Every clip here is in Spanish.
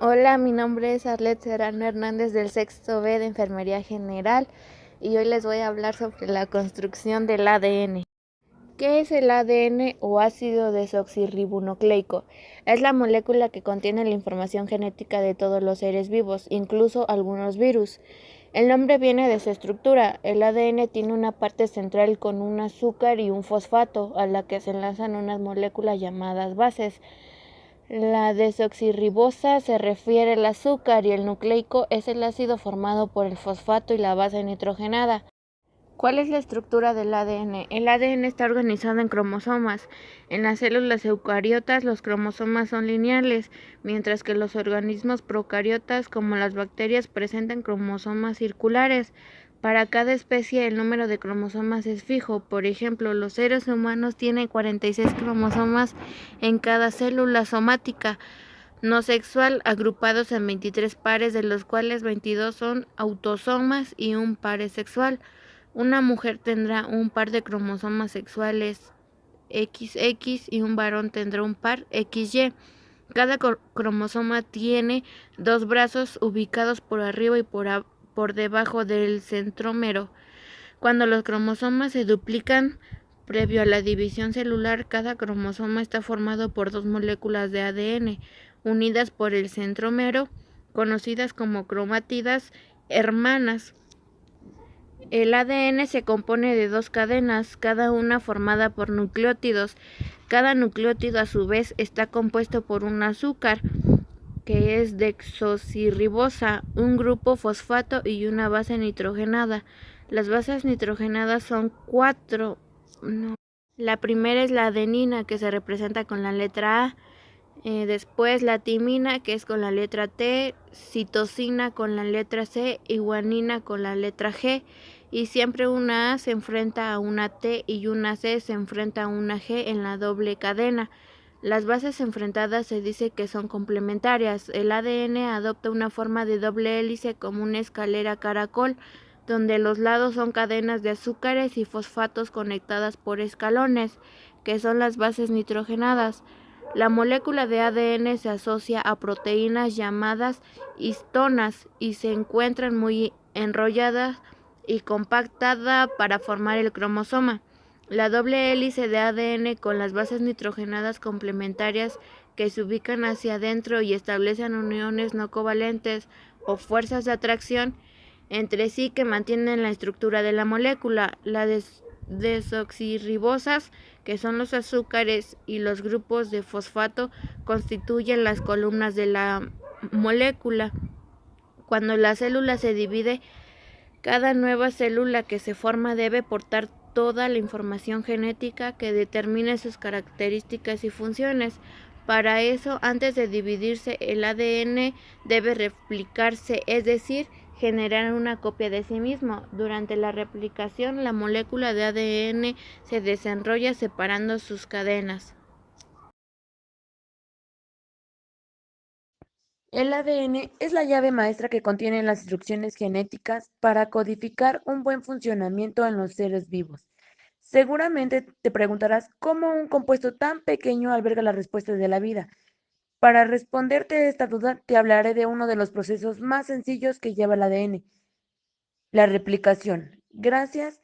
Hola, mi nombre es Arlet Serrano Hernández del sexto B de Enfermería General y hoy les voy a hablar sobre la construcción del ADN. ¿Qué es el ADN o ácido desoxirribonucleico? Es la molécula que contiene la información genética de todos los seres vivos, incluso algunos virus. El nombre viene de su estructura. El ADN tiene una parte central con un azúcar y un fosfato, a la que se enlazan unas moléculas llamadas bases. La desoxirribosa se refiere al azúcar y el nucleico es el ácido formado por el fosfato y la base nitrogenada. ¿Cuál es la estructura del ADN? El ADN está organizado en cromosomas. En las células eucariotas los cromosomas son lineales, mientras que los organismos procariotas, como las bacterias, presentan cromosomas circulares. Para cada especie el número de cromosomas es fijo. Por ejemplo, los seres humanos tienen 46 cromosomas en cada célula somática no sexual, agrupados en 23 pares, de los cuales 22 son autosomas y un par es sexual. Una mujer tendrá un par de cromosomas sexuales XX y un varón tendrá un par XY. Cada cromosoma tiene dos brazos ubicados por arriba y por debajo del centrómero. Cuando los cromosomas se duplican previo a la división celular, cada cromosoma está formado por dos moléculas de ADN unidas por el centrómero, conocidas como cromátidas hermanas. El ADN se compone de dos cadenas, cada una formada por nucleótidos. Cada nucleótido a su vez está compuesto por un azúcar, que es desoxirribosa, un grupo fosfato y una base nitrogenada. Las bases nitrogenadas son cuatro. No. La primera es la adenina, que se representa con la letra A. Después la timina, que es con la letra T, citosina con la letra C y guanina con la letra G. Y siempre una A se enfrenta a una T y una C se enfrenta a una G en la doble cadena. Las bases enfrentadas se dice que son complementarias. El ADN adopta una forma de doble hélice como una escalera caracol, donde los lados son cadenas de azúcares y fosfatos conectadas por escalones, que son las bases nitrogenadas. La molécula de ADN se asocia a proteínas llamadas histonas y se encuentran muy enrolladas y compactada para formar el cromosoma. La doble hélice de ADN con las bases nitrogenadas complementarias que se ubican hacia adentro y establecen uniones no covalentes o fuerzas de atracción entre sí que mantienen la estructura de la molécula. Las desoxirribosas, que son los azúcares, y los grupos de fosfato constituyen las columnas de la molécula. Cuando la célula se divide, cada nueva célula que se forma debe portar toda la información genética que determine sus características y funciones. Para eso, antes de dividirse, el ADN debe replicarse, es decir, generar una copia de sí mismo. Durante la replicación, la molécula de ADN se desenrolla separando sus cadenas. El ADN es la llave maestra que contiene las instrucciones genéticas para codificar un buen funcionamiento en los seres vivos. Seguramente te preguntarás cómo un compuesto tan pequeño alberga las respuestas de la vida. Para responderte esta duda, te hablaré de uno de los procesos más sencillos que lleva el ADN, la replicación. Gracias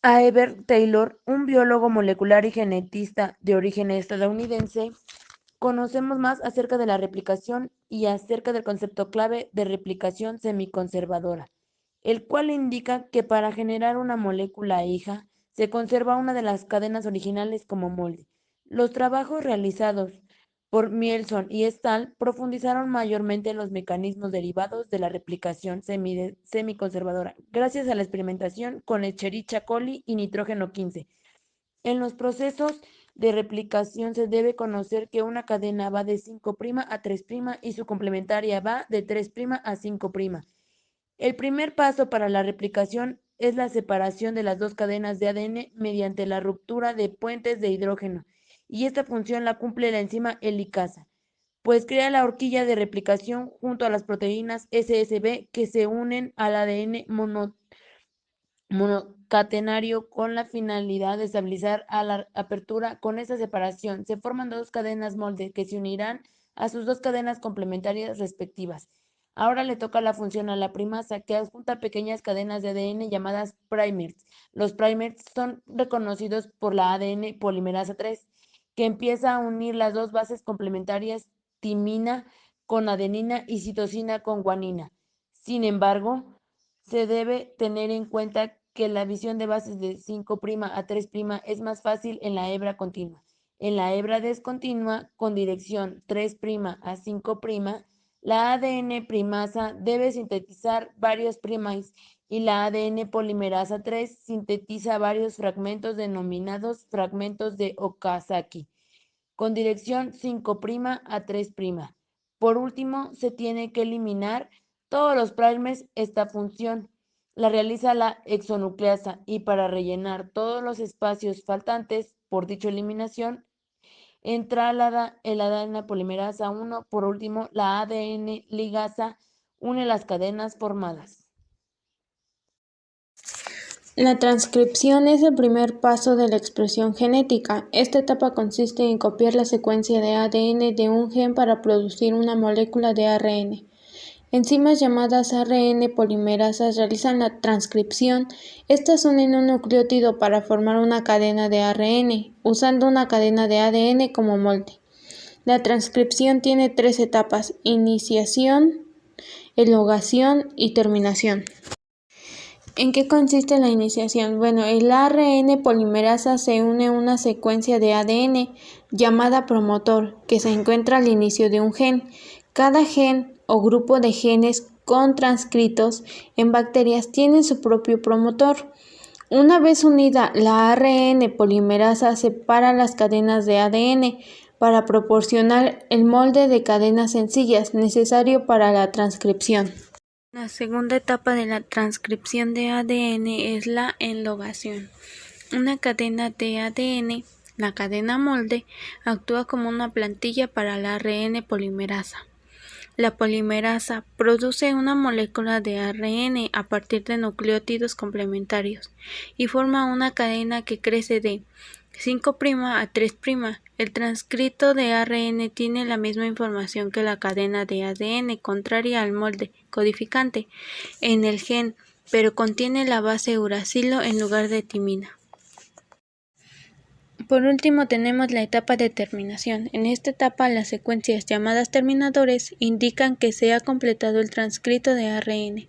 a Herbert Taylor, un biólogo molecular y genetista de origen estadounidense, conocemos más acerca de la replicación y acerca del concepto clave de replicación semiconservadora, el cual indica que para generar una molécula hija se conserva una de las cadenas originales como molde. Los trabajos realizados por Mielson y Stahl profundizaron mayormente en los mecanismos derivados de la replicación semiconservadora, gracias a la experimentación con Escherichia coli y nitrógeno 15. En los procesos de replicación se debe conocer que una cadena va de 5' a 3' y su complementaria va de 3' a 5'. El primer paso para la replicación es la separación de las dos cadenas de ADN mediante la ruptura de puentes de hidrógeno, y esta función la cumple la enzima helicasa, pues crea la horquilla de replicación junto a las proteínas SSB que se unen al ADN monocatenario con la finalidad de estabilizar a la apertura. Con esta separación se forman dos cadenas molde que se unirán a sus dos cadenas complementarias respectivas. Ahora le toca la función a la primasa, que adjunta pequeñas cadenas de ADN llamadas primers. Los primers son reconocidos por la ADN polimerasa 3, que empieza a unir las dos bases complementarias timina con adenina y citosina con guanina. Sin embargo, se debe tener en cuenta que la visión de bases de 5' a 3' es más fácil en la hebra continua. En la hebra descontinua con dirección 3' a 5', la ADN primasa debe sintetizar varios primase y la ADN polimerasa 3 sintetiza varios fragmentos denominados fragmentos de Okazaki, con dirección 5' a 3'. Por último, se tiene que eliminar todos los primers. Esta función la realiza la exonucleasa y para rellenar todos los espacios faltantes por dicha eliminación, entra el ADN polimerasa 1. Por último, la ADN ligasa une las cadenas formadas. La transcripción es el primer paso de la expresión genética. Esta etapa consiste en copiar la secuencia de ADN de un gen para producir una molécula de ARN. Enzimas llamadas ARN polimerasas realizan la transcripción. Estas unen un nucleótido para formar una cadena de ARN, usando una cadena de ADN como molde. La transcripción tiene 3 etapas: iniciación, elongación y terminación. ¿En qué consiste la iniciación? Bueno, el ARN polimerasa se une a una secuencia de ADN llamada promotor, que se encuentra al inicio de un gen. Cada gen o grupo de genes con transcritos en bacterias tienen su propio promotor. Una vez unida, la ARN polimerasa separa las cadenas de ADN para proporcionar el molde de cadenas sencillas necesario para la transcripción. La segunda etapa de la transcripción de ADN es la elongación. Una cadena de ADN, la cadena molde, actúa como una plantilla para la ARN polimerasa. La polimerasa produce una molécula de ARN a partir de nucleótidos complementarios y forma una cadena que crece de 5' a 3'. El transcrito de ARN tiene la misma información que la cadena de ADN, contraria al molde codificante en el gen, pero contiene la base uracilo en lugar de timina. Por último, tenemos la etapa de terminación. En esta etapa, las secuencias llamadas terminadores indican que se ha completado el transcrito de ARN.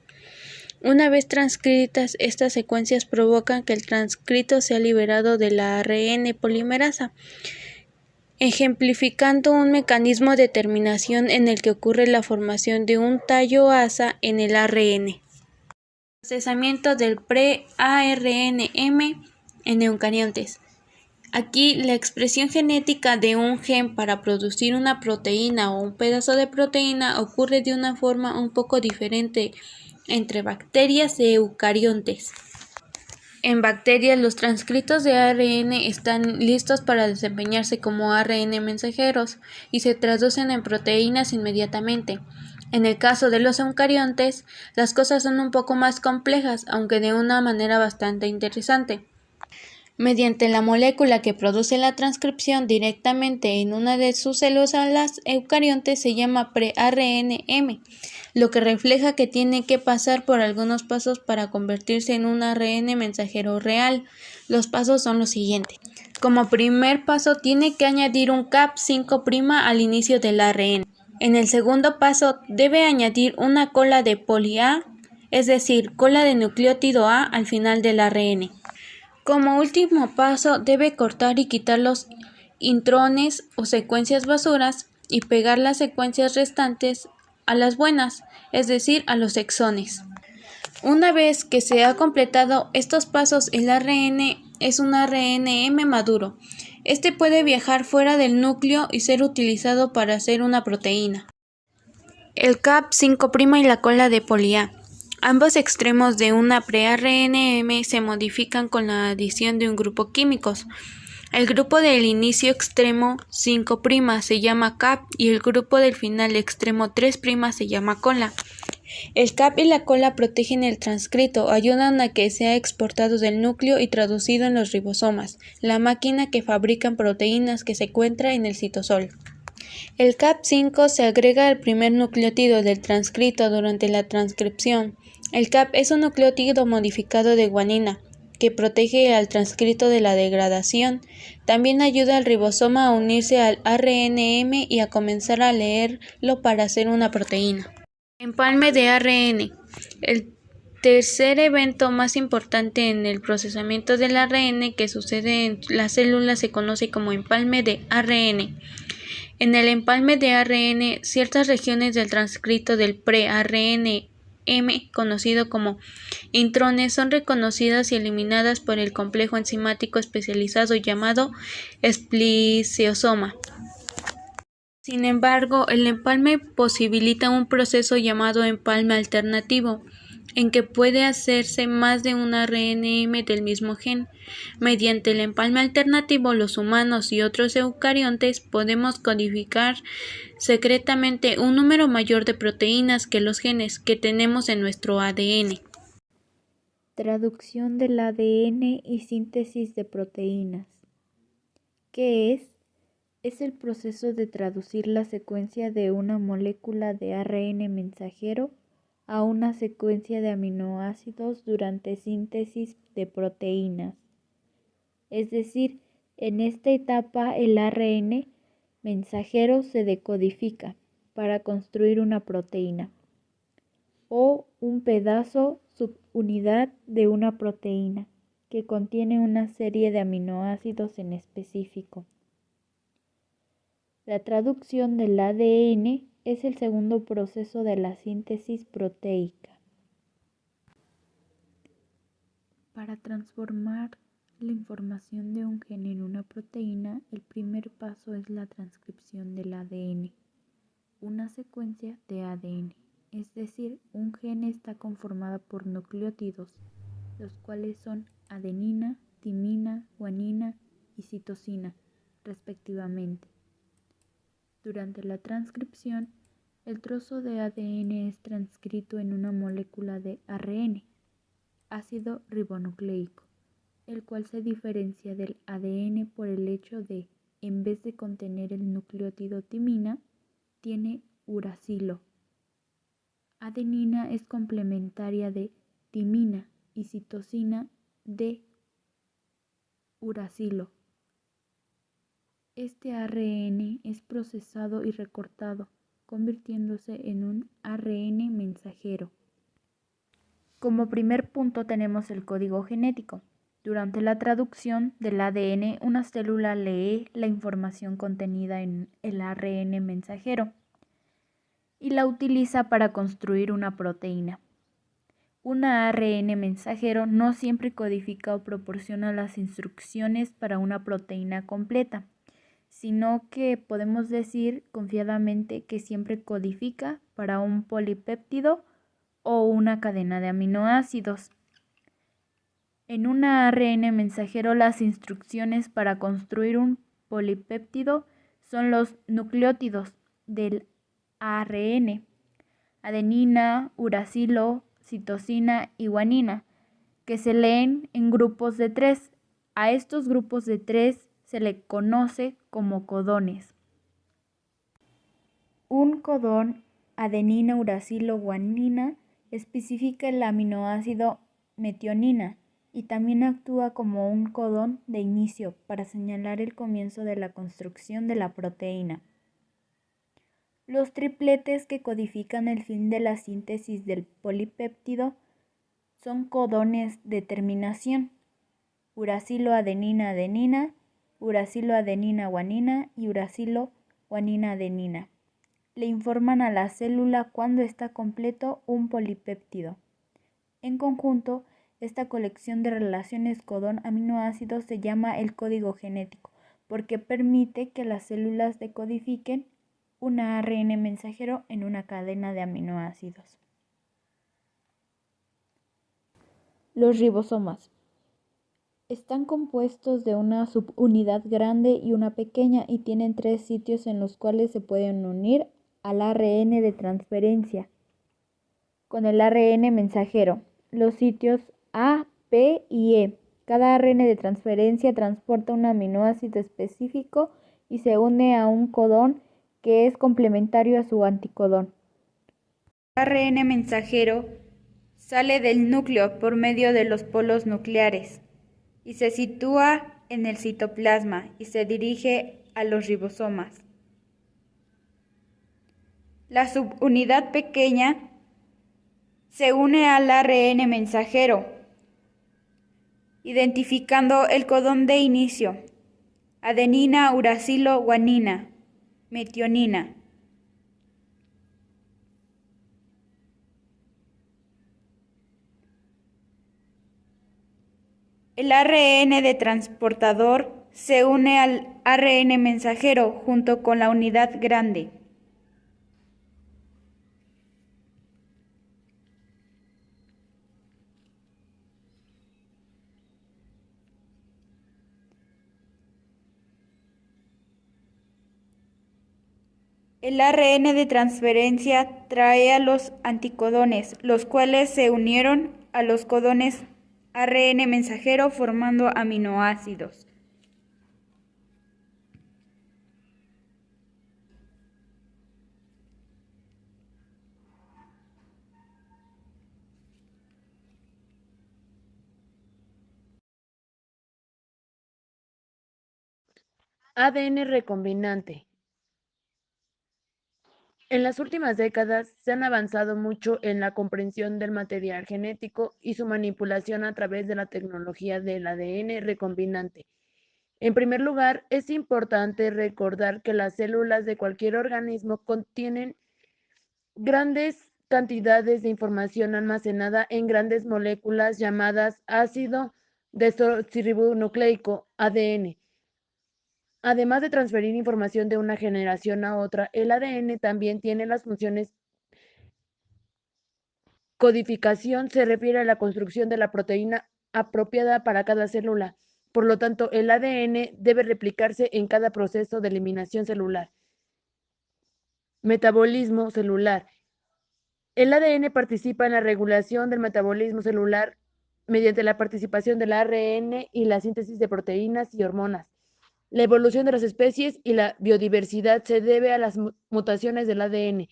Una vez transcritas, estas secuencias provocan que el transcrito sea liberado de la ARN polimerasa, ejemplificando un mecanismo de terminación en el que ocurre la formación de un tallo asa en el ARN. Procesamiento del pre-ARNM en eucariontes. Aquí, la expresión genética de un gen para producir una proteína o un pedazo de proteína ocurre de una forma un poco diferente entre bacterias y eucariontes. En bacterias, los transcritos de ARN están listos para desempeñarse como ARN mensajeros y se traducen en proteínas inmediatamente. En el caso de los eucariontes, las cosas son un poco más complejas, aunque de una manera bastante interesante. Mediante la molécula que produce la transcripción directamente en una de sus células, las eucariontes se llama pre-ARNM, lo que refleja que tiene que pasar por algunos pasos para convertirse en un ARN mensajero real. Los pasos son los siguientes. Como primer paso, tiene que añadir un cap 5' al inicio del ARN. En el segundo paso, debe añadir una cola de poli A, es decir, cola de nucleótido A al final del ARN. Como último paso, debe cortar y quitar los intrones o secuencias basuras y pegar las secuencias restantes a las buenas, es decir, a los exones. Una vez que se ha completado estos pasos, el ARN es un ARNM maduro. Este puede viajar fuera del núcleo y ser utilizado para hacer una proteína. El cap 5' y la cola de poli A. Ambos extremos de una pre-ARNM se modifican con la adición de un grupo químicos. El grupo del inicio extremo 5' se llama cap y el grupo del final extremo 3' se llama cola. El cap y la cola protegen el transcrito, ayudan a que sea exportado del núcleo y traducido en los ribosomas, la máquina que fabrican proteínas que se encuentra en el citosol. El Cap5 se agrega al primer nucleótido del transcrito durante la transcripción. El Cap es un nucleótido modificado de guanina que protege al transcrito de la degradación. También ayuda al ribosoma a unirse al ARNM y a comenzar a leerlo para hacer una proteína. Empalme de ARN. El tercer evento más importante en el procesamiento del ARN que sucede en las células se conoce como empalme de ARN. En el empalme de ARN, ciertas regiones del transcrito del pre-ARNM, conocido como intrones, son reconocidas y eliminadas por el complejo enzimático especializado llamado espliceosoma. Sin embargo, el empalme posibilita un proceso llamado empalme alternativo, en que puede hacerse más de un ARNM del mismo gen. Mediante el empalme alternativo, los humanos y otros eucariontes podemos codificar secretamente un número mayor de proteínas que los genes que tenemos en nuestro ADN. Traducción del ADN y síntesis de proteínas. ¿Qué es? Es el proceso de traducir la secuencia de una molécula de ARN mensajero a una secuencia de aminoácidos durante síntesis de proteínas. Es decir, en esta etapa el ARN mensajero se decodifica para construir una proteína o un pedazo subunidad de una proteína que contiene una serie de aminoácidos en específico. La traducción del ADN es el segundo proceso de la síntesis proteica. Para transformar la información de un gen en una proteína, el primer paso es la transcripción del ADN, una secuencia de ADN. Es decir, un gen está conformado por nucleótidos, los cuales son adenina, timina, guanina y citosina, respectivamente. Durante la transcripción, el trozo de ADN es transcrito en una molécula de ARN, ácido ribonucleico, el cual se diferencia del ADN por el hecho de, en vez de contener el nucleótido timina, tiene uracilo. Adenina es complementaria de timina y citosina de uracilo. Este ARN es procesado y recortado, convirtiéndose en un ARN mensajero. Como primer punto tenemos el código genético. Durante la traducción del ADN, una célula lee la información contenida en el ARN mensajero y la utiliza para construir una proteína. Un ARN mensajero no siempre codifica o proporciona las instrucciones para una proteína completa, sino que podemos decir confiadamente que siempre codifica para un polipéptido o una cadena de aminoácidos. En un ARN mensajero, las instrucciones para construir un polipéptido son los nucleótidos del ARN, adenina, uracilo, citosina y guanina, que se leen en grupos de 3. A estos grupos de 3 se le conoce como codones. Un codón adenina, uracilo, guanina especifica el aminoácido metionina y también actúa como un codón de inicio para señalar el comienzo de la construcción de la proteína. Los tripletes que codifican el fin de la síntesis del polipéptido son codones de terminación: uracilo adenina adenina, uracilo adenina guanina y uracilo guanina adenina. Le informan a la célula cuando está completo un polipéptido. En conjunto, esta colección de relaciones codón-aminoácidos se llama el código genético, porque permite que las células decodifiquen un ARN mensajero en una cadena de aminoácidos. Los ribosomas están compuestos de una subunidad grande y una pequeña y tienen 3 sitios en los cuales se pueden unir al ARN de transferencia con el ARN mensajero. Los sitios A, P y E. Cada ARN de transferencia transporta un aminoácido específico y se une a un codón que es complementario a su anticodón. El ARN mensajero sale del núcleo por medio de los polos nucleares y se sitúa en el citoplasma y se dirige a los ribosomas. La subunidad pequeña se une al ARN mensajero, identificando el codón de inicio, adenina, uracilo, guanina, metionina. El ARN de transportador se une al ARN mensajero junto con la unidad grande. El ARN de transferencia trae a los anticodones, los cuales se unieron a los codones ARN mensajero formando aminoácidos. ADN recombinante. En las últimas décadas se han avanzado mucho en la comprensión del material genético y su manipulación a través de la tecnología del ADN recombinante. En primer lugar, es importante recordar que las células de cualquier organismo contienen grandes cantidades de información almacenada en grandes moléculas llamadas ácido desoxirribonucleico, ADN. Además de transferir información de una generación a otra, el ADN también tiene las funciones codificación se refiere a la construcción de la proteína apropiada para cada célula. Por lo tanto, el ADN debe replicarse en cada proceso de eliminación celular. Metabolismo celular. El ADN participa en la regulación del metabolismo celular mediante la participación del ARN y la síntesis de proteínas y hormonas. La evolución de las especies y la biodiversidad se debe a las mutaciones del ADN.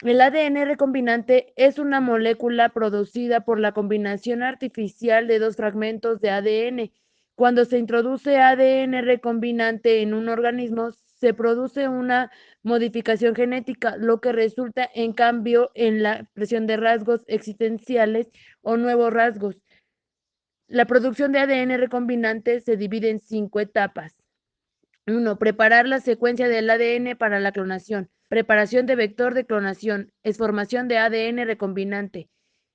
El ADN recombinante es una molécula producida por la combinación artificial de dos fragmentos de ADN. Cuando se introduce ADN recombinante en un organismo, se produce una modificación genética, lo que resulta en cambio en la expresión de rasgos existenciales o nuevos rasgos. La producción de ADN recombinante se divide en 5 etapas. 1. Preparar la secuencia del ADN para la clonación. Preparación de vector de clonación. Esformación de ADN recombinante.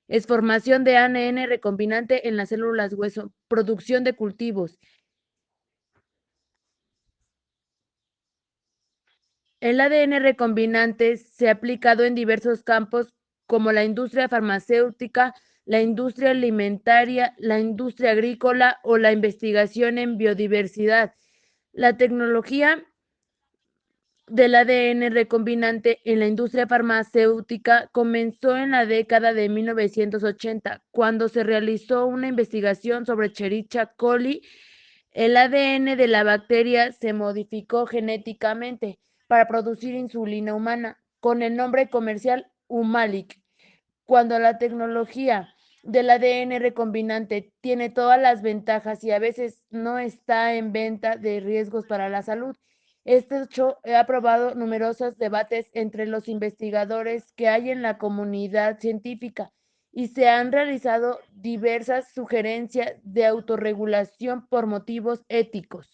Esformación de ADN recombinante en las células hueso. Producción de cultivos. El ADN recombinante se ha aplicado en diversos campos como la industria farmacéutica, la industria alimentaria, la industria agrícola o la investigación en biodiversidad. La tecnología del ADN recombinante en la industria farmacéutica comenzó en la década de 1980, cuando se realizó una investigación sobre Escherichia coli. El ADN de la bacteria se modificó genéticamente para producir insulina humana, con el nombre comercial Humalic. Cuando la tecnología del ADN recombinante tiene todas las ventajas y a veces no está en venta de riesgos para la salud. Este hecho ha probado numerosos debates entre los investigadores que hay en la comunidad científica y se han realizado diversas sugerencias de autorregulación por motivos éticos.